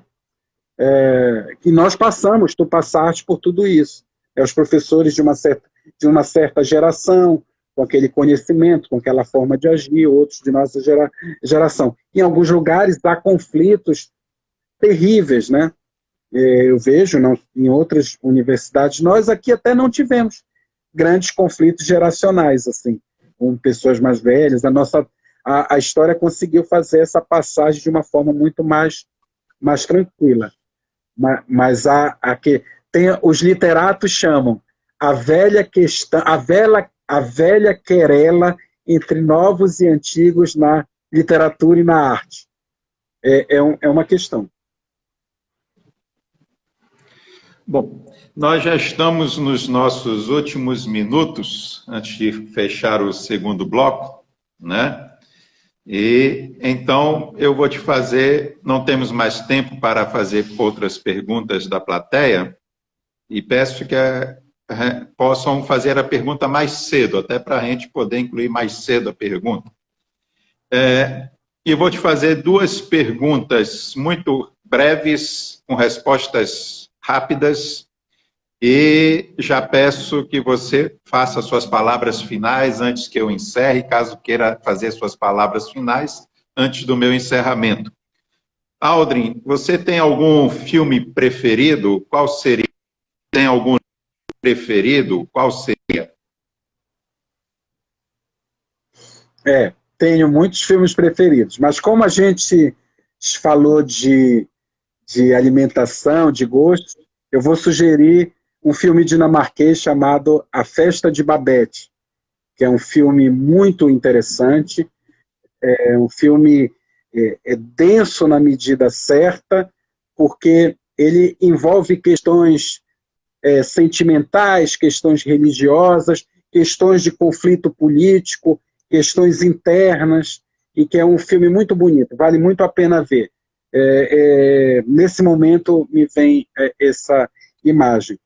que nós passamos, tu passaste por tudo isso. Os professores de uma certa geração, com aquele conhecimento, com aquela forma de agir, outros de nossa geração. Em alguns lugares há conflitos terríveis, né? Eu vejo em outras universidades, nós aqui até não tivemos grandes conflitos geracionais, assim, com pessoas mais velhas. A história conseguiu fazer essa passagem de uma forma muito mais tranquila. Mas os literatos chamam a velha questão, a velha querela entre novos e antigos na literatura e na arte. É uma questão. Bom, nós já estamos nos nossos últimos minutos, antes de fechar o segundo bloco, né? E então eu vou te fazer, não temos mais tempo para fazer outras perguntas da plateia, e peço que possam fazer a pergunta mais cedo, até para a gente poder incluir mais cedo a pergunta. E vou te fazer duas perguntas muito breves, com respostas rápidas, e já peço que você faça suas palavras finais antes que eu encerre, caso queira fazer suas palavras finais antes do meu encerramento. Aldrin, você tem algum filme preferido? Qual seria? Tem algum preferido? Qual seria? Tenho muitos filmes preferidos, mas como a gente falou de alimentação, de gosto, eu vou sugerir um filme dinamarquês chamado A Festa de Babette, que é um filme muito interessante, é um filme denso na medida certa, porque ele envolve questões sentimentais, questões religiosas, questões de conflito político, questões internas, e que é um filme muito bonito, vale muito a pena ver. Nesse momento me vem essa imagem.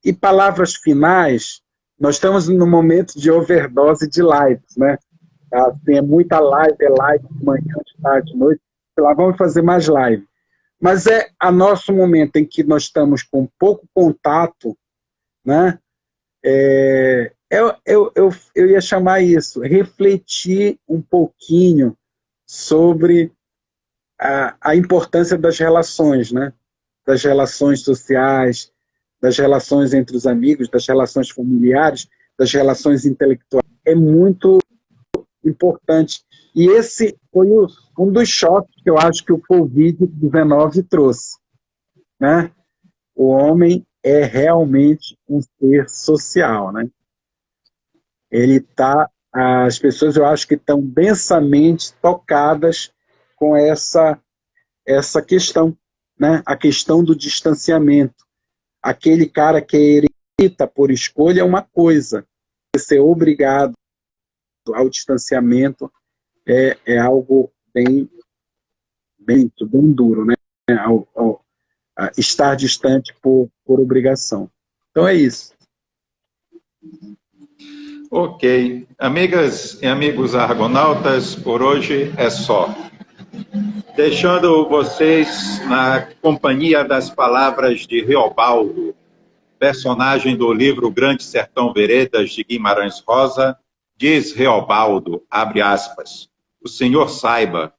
E palavras finais, nós estamos no momento de overdose de lives, né? Tem muita live, de manhã, de tarde, de noite, lá vamos fazer mais live. Mas a nosso momento em que nós estamos com pouco contato, né? Eu ia chamar isso, refletir um pouquinho sobre a importância das relações, né? Das relações sociais, das relações entre os amigos, das relações familiares, das relações intelectuais. É muito importante. E esse foi um dos choques que eu acho que o Covid-19 trouxe, né? O homem é realmente um ser social, né? As pessoas, eu acho que estão densamente tocadas com essa questão, né? A questão do distanciamento. Aquele cara que eremita por escolha é uma coisa, ser obrigado ao distanciamento é algo bem duro, né? Estar distante por obrigação. Então é isso. Ok. Amigas e amigos argonautas, por hoje é só. Deixando vocês na companhia das palavras de Reobaldo, personagem do livro Grande Sertão Veredas, de Guimarães Rosa, diz Reobaldo, abre aspas, o senhor saiba,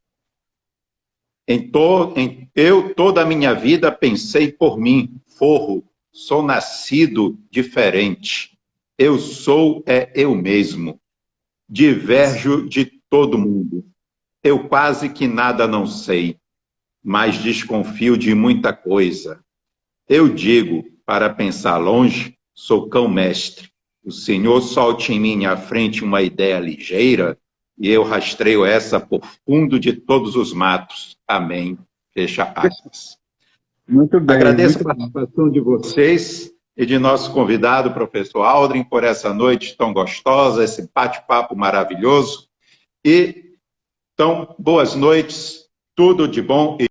eu toda a minha vida pensei por mim, forro, sou nascido diferente, eu sou eu mesmo, diverjo de todo mundo. Eu quase que nada não sei, mas desconfio de muita coisa. Eu digo, para pensar longe, sou cão-mestre. O Senhor solte em minha frente uma ideia ligeira e eu rastreio essa por fundo de todos os matos. Amém. Fecha aspas. Muito bem. Agradeço a participação de vocês e de nosso convidado, professor Aldrin, por essa noite tão gostosa, esse bate-papo maravilhoso. Então, boas noites, tudo de bom e